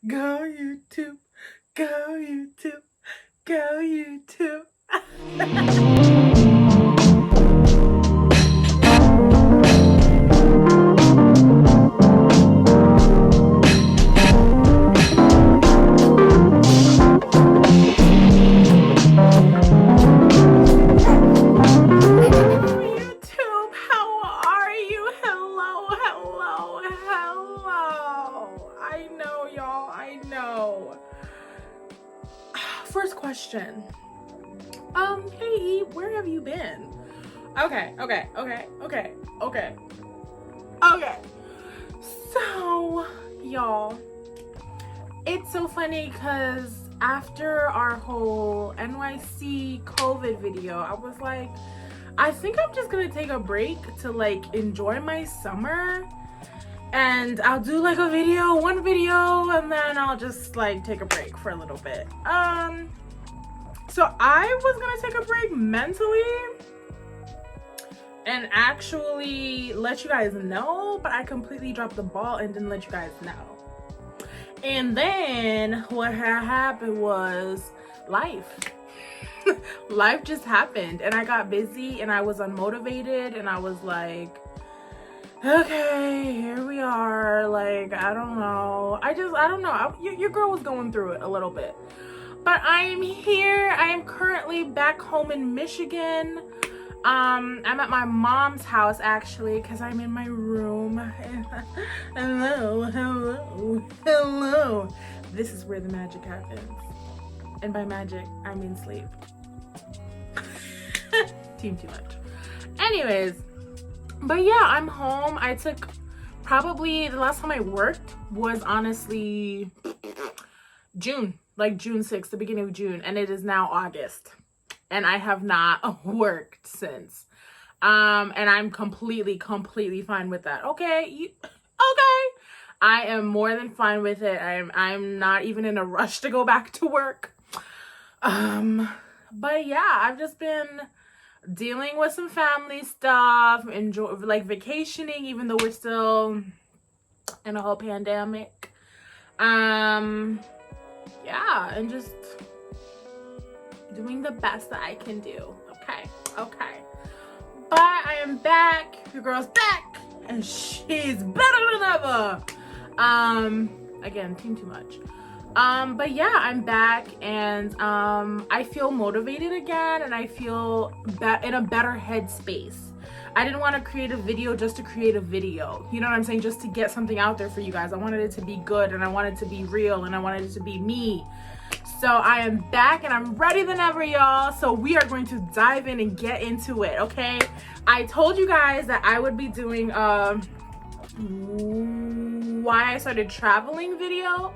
Go YouTube, go YouTube, go YouTube. YouTube, how are you? Hello, hello, hello. I know, y'all, I know. First question. Hey E, where have you been? Okay. So, y'all, it's so funny because after our whole NYC COVID video, I was like, I think I'm just gonna take a break to like enjoy my summer, and I'll do like one video, and then I'll just like take a break for a little bit. So I was gonna take a break mentally and actually let you guys know, but I completely dropped the ball and didn't let you guys know. And then what had happened was life. Life just happened, and I got busy and I was unmotivated, and I was like, okay, here we are. Like, I don't know. I don't know. Your girl was going through it a little bit. But I am here. I am currently back home in Michigan. I'm at my mom's house actually because I'm in my room. Hello. This is where the magic happens. And by magic, I mean sleep. Team too much. Anyways, but yeah, I'm home. I took probably the last time I worked was honestly June, like June 6th, the beginning of June, and it is now August. And I have not worked since. And I'm completely fine with that. Okay. I am more than fine with it. I'm not even in a rush to go back to work. But yeah, I've just been dealing with some family stuff, like vacationing, even though we're still in a whole pandemic. Yeah, and just doing the best that I can do. Okay. But I am back. Your girl's back, and she's better than ever. Again, team too much. But yeah, I'm back, and I feel motivated again, and I feel in a better headspace. I didn't want to create a video just to create a video. You know what I'm saying? Just to get something out there for you guys. I wanted it to be good, and I wanted it to be real, and I wanted it to be me. So I am back, and I'm ready than ever, y'all. So we are going to dive in and get into it, okay? I told you guys that I would be doing why I started traveling video.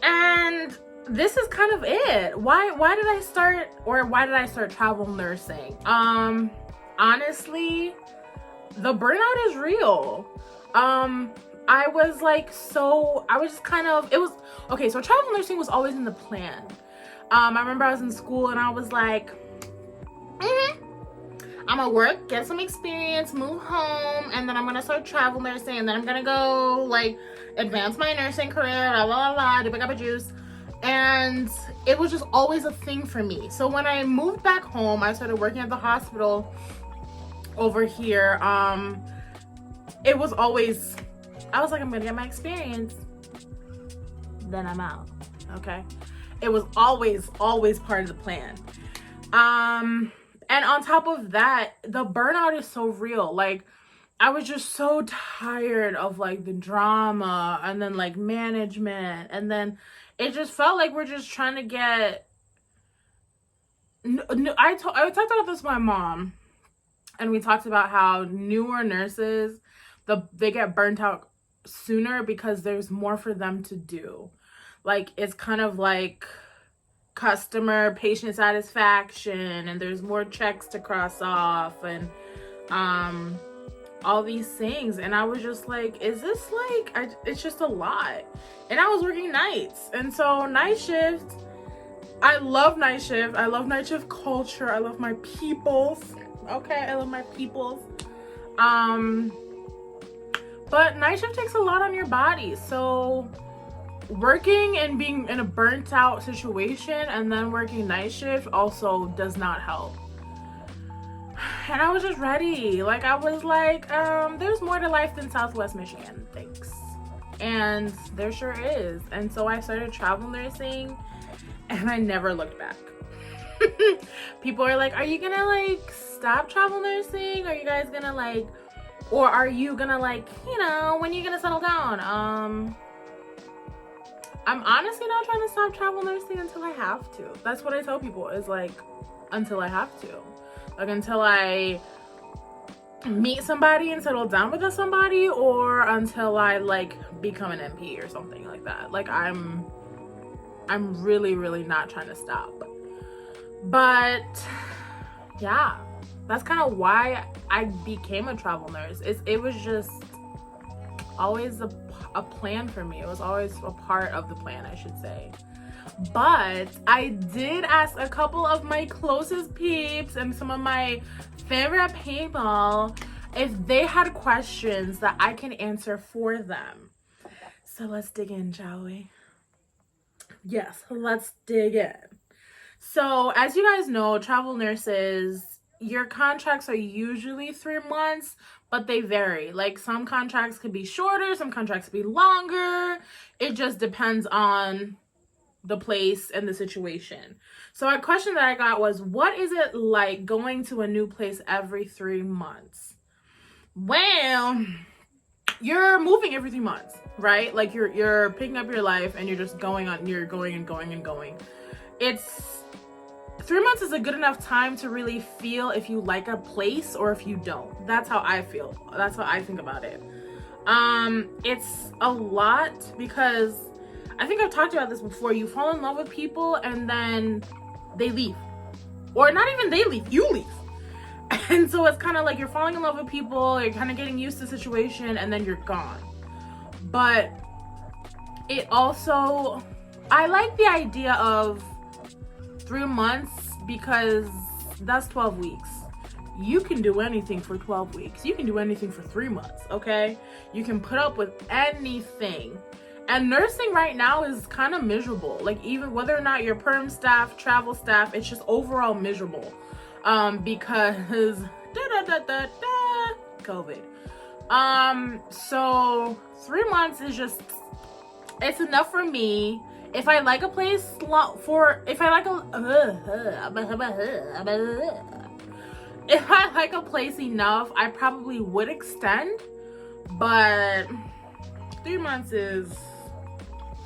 And this is kind of it. Why did I start travel nursing? Honestly, the burnout is real. I was just kind of, so travel nursing was always in the plan. I remember I was in school and I was like, I'm gonna work, get some experience, move home, and then I'm gonna start travel nursing, and then I'm gonna go like advance my nursing career, do pick up a juice. And it was just always a thing for me. So when I moved back home, I started working at the hospital over here. It was always, I was like, I'm gonna get my experience, then I'm out. Okay. It was always part of the plan. And on top of that, the burnout is so real. Like, I was just so tired of like the drama and then like management, and then it just felt like we're just trying to get. I talked about this with my mom, and we talked about how newer nurses, they get burnt out sooner because there's more for them to do. Like, it's kind of like patient satisfaction, and there's more checks to cross off, and all these things. And I was just like, is this like, it's just a lot. And I was working nights, and so night shift, I love night shift. I love night shift culture. I love my peoples. Okay, I love my peoples. But night shift takes a lot on your body. So working and being in a burnt out situation and then working night shift also does not help. And I was just ready. Like, I was like, there's more to life than Southwest Michigan, thanks. And there sure is. And so I started travel nursing and I never looked back. People are like, are you gonna like stop travel nursing? Are you guys gonna like, or are you gonna like, you know, when are you gonna settle down? I'm honestly not trying to stop travel nursing until I have to. That's what I tell people, is like, until I have to. Like, until I meet somebody and settle down with somebody, or until I like become an MP or something like that. Like, I'm really, really not trying to stop. But yeah, that's kind of why I became a travel nurse. It was just always a plan for me. It was always a part of the plan, I should say. But I did ask a couple of my closest peeps and some of my favorite people if they had questions that I can answer for them. So let's dig in, shall we? Yes, let's dig in. So as you guys know, travel nurses, your contracts are usually 3 months, but they vary. Like, some contracts could be shorter, some contracts could be longer. It just depends on the place and the situation. So a question that I got was, what is it like going to a new place every 3 months? Well, you're moving every 3 months, right? Like, you're picking up your life and you're just going on, you're going and going and going. It's 3 months is a good enough time to really feel if you like a place or if you don't. That's how I feel. That's how I think about it. It's a lot because I think I've talked about this before. You fall in love with people and then they leave. Or not even they leave, you leave. And so it's kind of like you're falling in love with people, you're kind of getting used to the situation, and then you're gone. But it also, I like the idea of 3 months because that's 12 weeks. You can do anything for 12 weeks. You can do anything for 3 months, okay? You can put up with anything. And nursing right now is kind of miserable. Like, even whether or not you're perm staff, travel staff, it's just overall miserable. Because COVID. So 3 months is just, it's enough for me. If I like a place if I like a place enough, I probably would extend, but 3 months is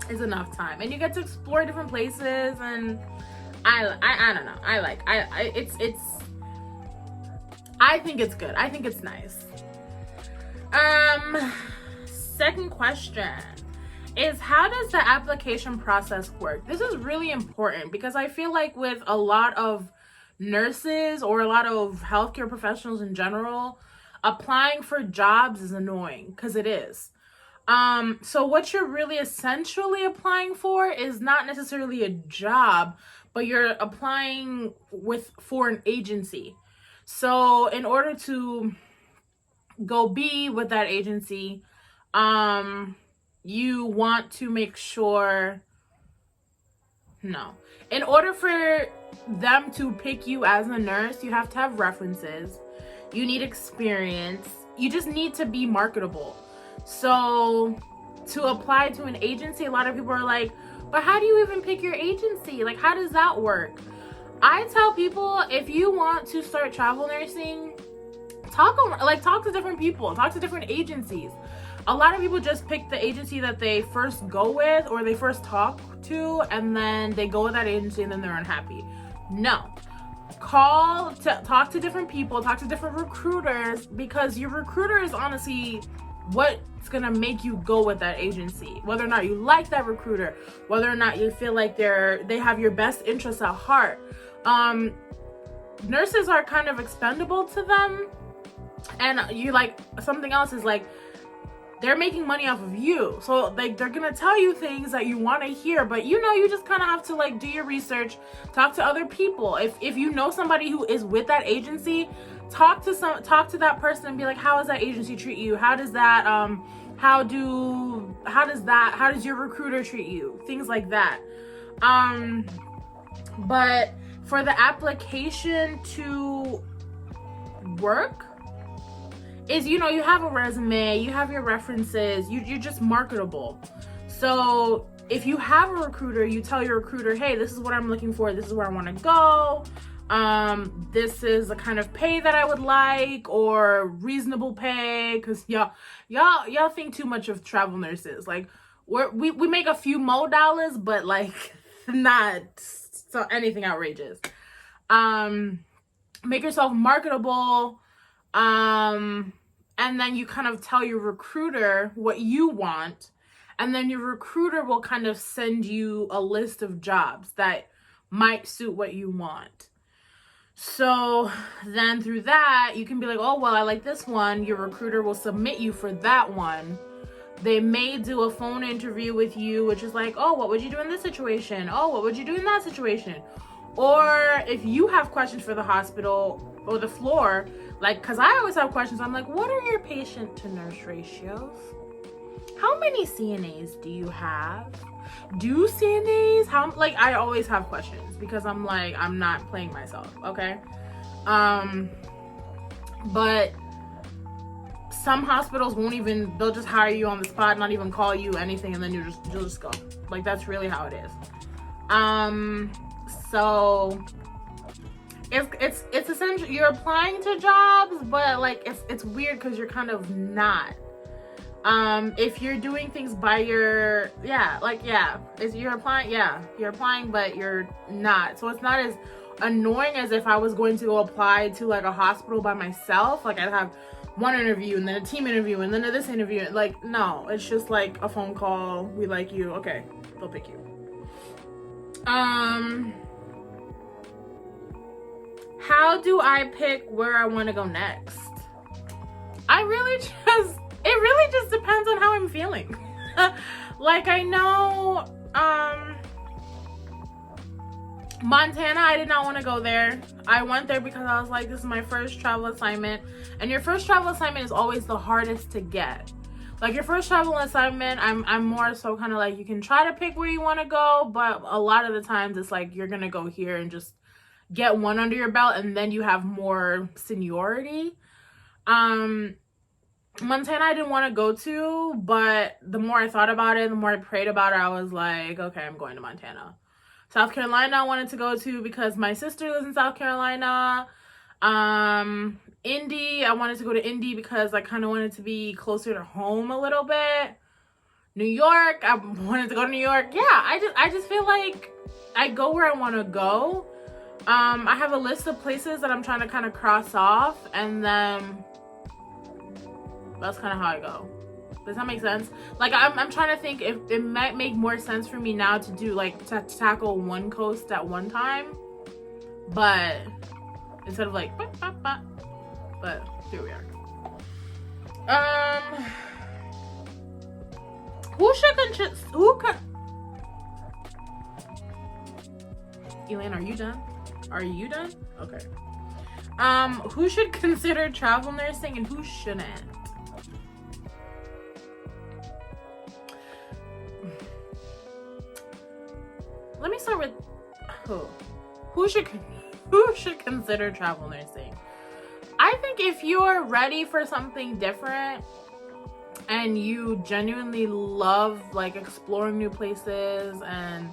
enough time, and you get to explore different places, and I don't know. I think it's good. I think it's nice. Second question is, how does the application process work? This is really important because I feel like with a lot of nurses or a lot of healthcare professionals in general, applying for jobs is annoying, because it is. So what you're really essentially applying for is not necessarily a job, but you're applying for an agency. So in order to go be with that agency, you want to make sure, in order for them to pick you as a nurse, you have to have references, you need experience, you just need to be marketable. So to apply to an agency, a lot of people are like, but how do you even pick your agency? Like, how does that work? I tell people, if you want to start travel nursing, talk to different people, talk to different agencies. A lot of people just pick the agency that they first go with or they first talk to, and then they go with that agency and then they're unhappy. No. Talk to different people, talk to different recruiters, because your recruiter is honestly what's gonna make you go with that agency. Whether or not you like that recruiter, whether or not you feel like they have your best interests at heart. Nurses are kind of expendable to them, and you like something else is like, they're making money off of you, so like they're gonna tell you things that you want to hear, but you just kind of have to like do your research, talk to other people. If you know somebody who is with that agency, talk to that person and be like, how does that agency treat you? How does that How does your recruiter treat you? Things like that. But for the application to work is, you have a resume, you have your references, you're just marketable. So if you have a recruiter, you tell your recruiter, hey, this is what I'm looking for, this is where I want to go, this is the kind of pay that I would like, or reasonable pay, because y'all think too much of travel nurses. Like, we make a few more dollars, but like not so anything outrageous. Make yourself marketable, and then you kind of tell your recruiter what you want, and then your recruiter will kind of send you a list of jobs that might suit what you want. So then through that, you can be like, oh, well, I like this one. Your recruiter will submit you for that one. They may do a phone interview with you, which is like, oh, what would you do in this situation? Oh, what would you do in that situation? Or if you have questions for the hospital or the floor, like, because I always have questions. I'm like, what are your patient to nurse ratios? How many CNAs do you have? Do CNAs, I always have questions because I'm like, I'm not playing myself, okay? But some hospitals they'll just hire you on the spot, not even call you anything, and then you'll just go. Like, that's really how it is. So it's essentially, you're applying to jobs, but like it's weird because you're kind of not. If you're doing things by you're applying, but you're not. So it's not as annoying as if I was going to go apply to like a hospital by myself. Like, I'd have one interview and then a team interview and then this interview. Like, no, it's just like a phone call. We like you. Okay, they'll pick you. How do I pick where I want to go next? It really just depends on how I'm feeling. Like, I know, Montana, I did not want to go there. I went there because I was like, this is my first travel assignment. And your first travel assignment is always the hardest to get. Like, your first travel assignment, I'm more so kind of like, you can try to pick where you want to go, but a lot of the times it's like, you're going to go here and just get one under your belt, and then you have more seniority. Montana I didn't want to go to, but the more I thought about it, the more I prayed about it, I was like, okay, I'm going to Montana. South Carolina I wanted to go to because my sister lives in South Carolina. Indy, I wanted to go to Indy because I kind of wanted to be closer to home a little bit. New York, I wanted to go to New York. Yeah, I just feel like I go where I want to go. I have a list of places that I'm trying to kind of cross off, and then that's kind of how I go. Does that make sense? Like, I'm trying to think if it might make more sense for me now to do like to tackle one coast at one time, but instead of like but here we are. Elaine, are you done? Okay. Who should consider travel nursing and who shouldn't? Let me start with who should consider travel nursing. I think if you're ready for something different and you genuinely love like exploring new places, and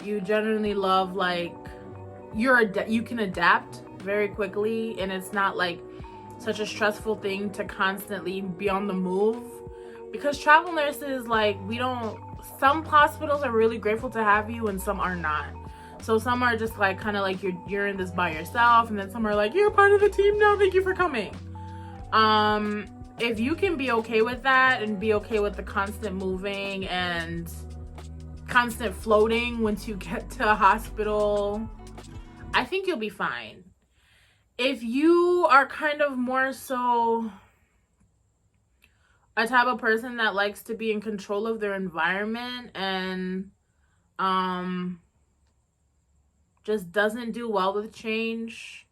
you genuinely love like you can adapt very quickly, and it's not like such a stressful thing to constantly be on the move, because travel nurses, like, some hospitals are really grateful to have you and some are not. So some are just like kind of like you're in this by yourself, and then some are like, you're part of the team now, thank you for coming. If you can be okay with that and be okay with the constant moving and constant floating once you get to a hospital, I think you'll be fine. If you are kind of more so a type of person that likes to be in control of their environment and just doesn't do well with change,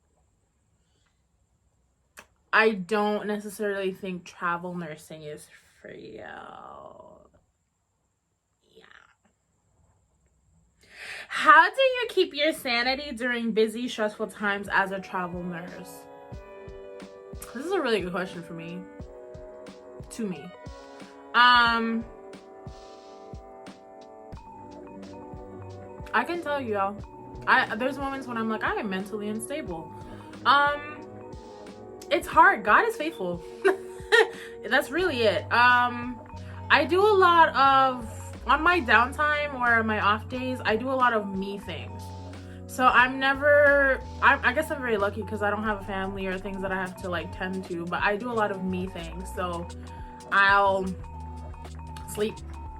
I don't necessarily think travel nursing is for you. Yeah. How do you keep your sanity during busy, stressful times as a travel nurse? This is a really good question for me. To me. I can tell you, y'all. There's moments when I'm like, I am mentally unstable. It's hard. God is faithful. That's really it. I do a lot of, on my downtime or my off days, I do a lot of me things. So I guess I'm very lucky because I don't have a family or things that I have to like tend to, but I do a lot of me things. So I'll sleep,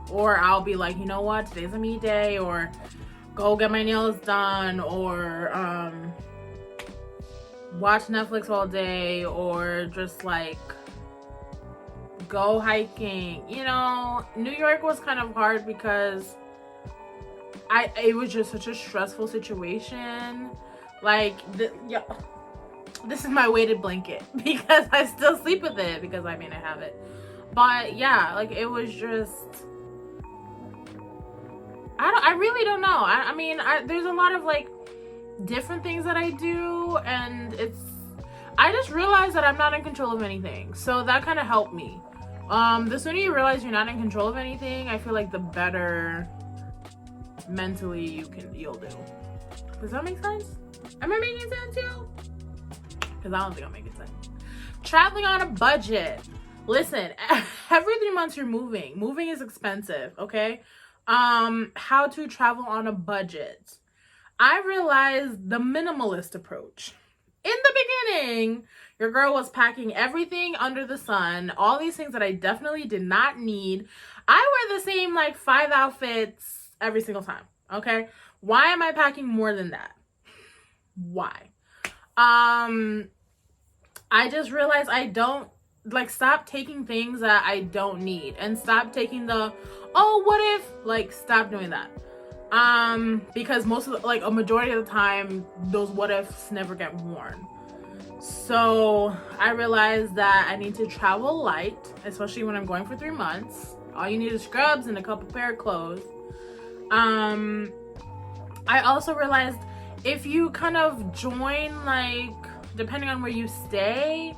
or I'll be like, you know what, today's a me day, or go get my nails done, or watch Netflix all day, or just like go hiking. You know, New York was kind of hard because it was just such a stressful situation. Like, this is my weighted blanket because I still sleep with it because I have it. But yeah, like it was just, I really don't know. There's a lot of like different things that I do, and I just realized that I'm not in control of anything. So that kind of helped me. The sooner you realize you're not in control of anything, I feel like the better mentally you'll do. Does that make sense? Am I making sense, y'all? Because I don't think I'm making sense. Traveling on a budget. Listen, every 3 months you're moving. Moving is expensive, okay? How to travel on a budget. I realized the minimalist approach. In the beginning, your girl was packing everything under the sun, all these things that I definitely did not need. I wear the same like 5 outfits every single time, okay? Why am I packing more than that? Why? I just realized I don't, like, stop taking things that I don't need, and stop taking the, oh, what if, like, stop doing that. Because most of a majority of the time, those what ifs never get worn. So I realized that I need to travel light, especially when I'm going for 3 months. All you need is scrubs and a couple pair of clothes. I also realized if you kind of join, like, depending on where you stay,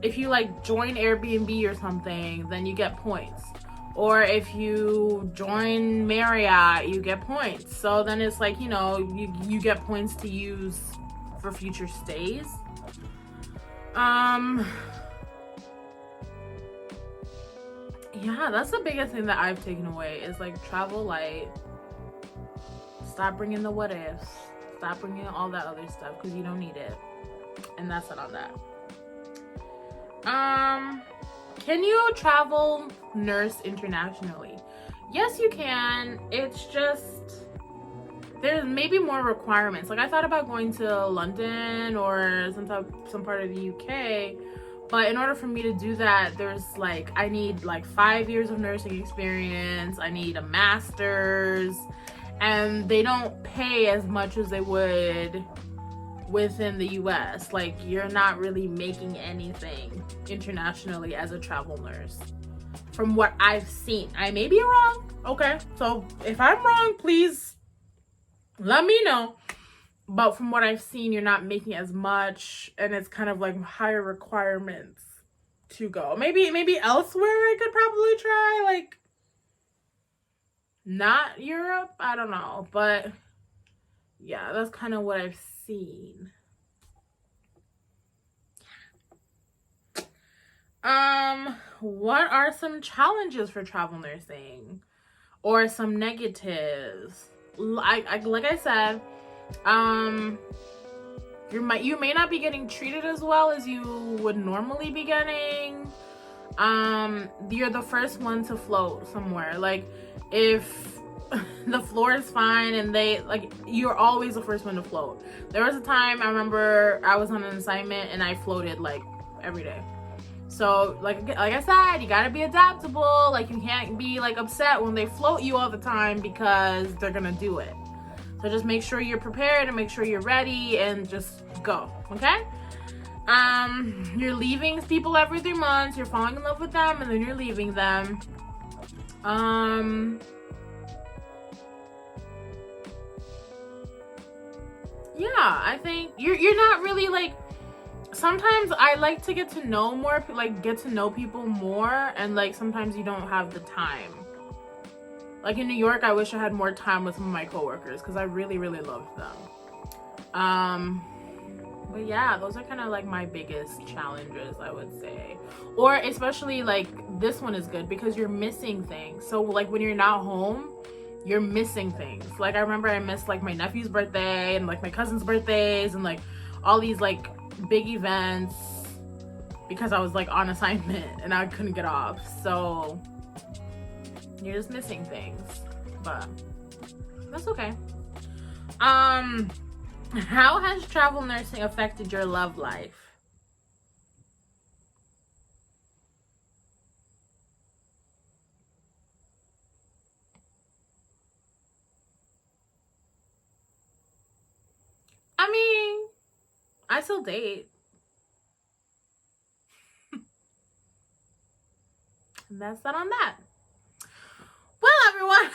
if you like join Airbnb or something, then you get points. Or if you join Marriott, you get points. So then it's like, you know, you get points to use for future stays. Yeah, that's the biggest thing that I've taken away is like travel light. Stop bringing the what ifs. Stop bringing all that other stuff because you don't need it. And that's it on that. Can you travel nurse internationally? Yes, you can. It's just there's maybe more requirements. Like I thought about going to London or some part of the UK, but in order for me to do that, there's like I need like 5 years of nursing experience. I need a master's, and they don't pay as much as they would within the US. Like you're not really making anything internationally as a travel nurse from what I've seen. I may be wrong, okay? So if I'm wrong, please let me know. But from what I've seen, you're not making as much, and it's kind of like higher requirements to go. Maybe elsewhere I could probably try, like not Europe, I don't know, but yeah, that's kind of what I've seen. What are some challenges for travel nursing or some negatives? Like I said, you may not be getting treated as well as you would normally be getting. You're the first one to float somewhere. Like if the floor is fine and you're always the first one to float. There was a time I remember I was on an assignment and I floated like every day. So like I said, you gotta be adaptable. Like you can't be like upset when they float you all the time because they're gonna do it. So just make sure you're prepared and make sure you're ready and just go, okay? You're leaving people every 3 months, you're falling in love with them, and then you're leaving them. Yeah, I think you're not really like, sometimes I like to get to know more, like get to know people more, and like sometimes you don't have the time. Like in New York, I wish I had more time with some of my coworkers because I really, really loved them. But yeah, those are kind of like my biggest challenges, I would say. Or especially like this one is good because you're missing things. So like when you're not home, you're missing things. Like I remember I missed like my nephew's birthday and like my cousin's birthdays and like all these like big events because I was like on assignment and I couldn't get off. So you're just missing things, but that's okay. How has travel nursing affected your love life? I mean, I still date. And that's that on that. Well, everyone,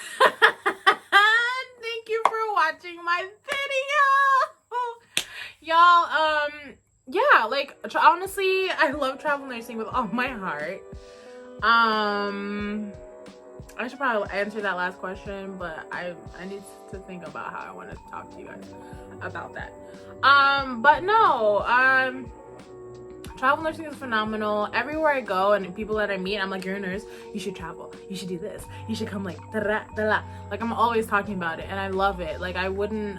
thank you for watching my video. Y'all, yeah, like, honestly, I love travel nursing with all my heart. I should probably answer that last question, but I need to think about how I want to talk to you guys about that. But no, travel nursing is phenomenal. Everywhere I go and people that I meet, I'm like, you're a nurse, you should travel, you should do this, you should come like da-da-da-da. Like I'm always talking about it and I love it. Like I wouldn't,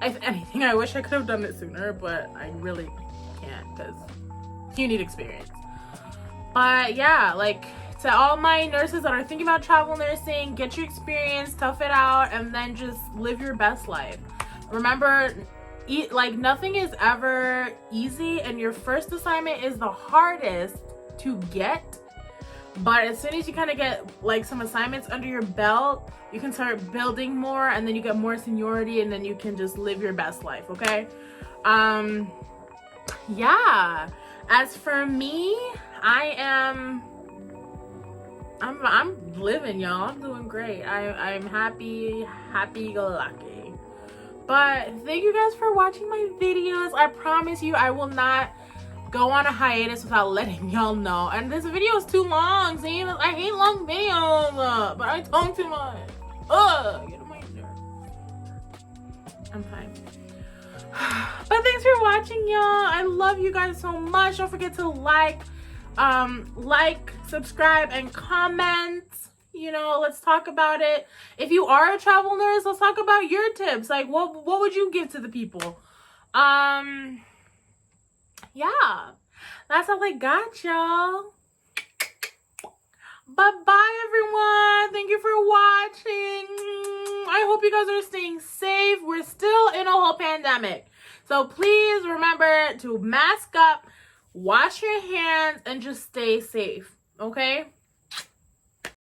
if anything, I wish I could have done it sooner, but I really can't because you need experience. But yeah, like to all my nurses that are thinking about travel nursing, get your experience, tough it out, and then just live your best life. Remember, like nothing is ever easy, and your first assignment is the hardest to get. But as soon as you kind of get like some assignments under your belt, you can start building more, and then you get more seniority, and then you can just live your best life. Okay. Yeah. As for me, I'm living, y'all. I'm doing great. I'm happy go lucky. But thank you guys for watching my videos. I promise you I will not go on a hiatus without letting y'all know. And this video is too long. See, I hate long videos, but I talk too much. Get on my nerves. I'm fine. But thanks for watching, y'all. I love you guys so much. Don't forget to like, subscribe, and comment. You know, let's talk about it. If you are a travel nurse, let's talk about your tips. Like, what would you give to the people? Yeah, that's all I got, y'all. Bye-bye, everyone. Thank you for watching. I hope you guys are staying safe. We're still in a whole pandemic. So please remember to mask up, wash your hands, and just stay safe, okay?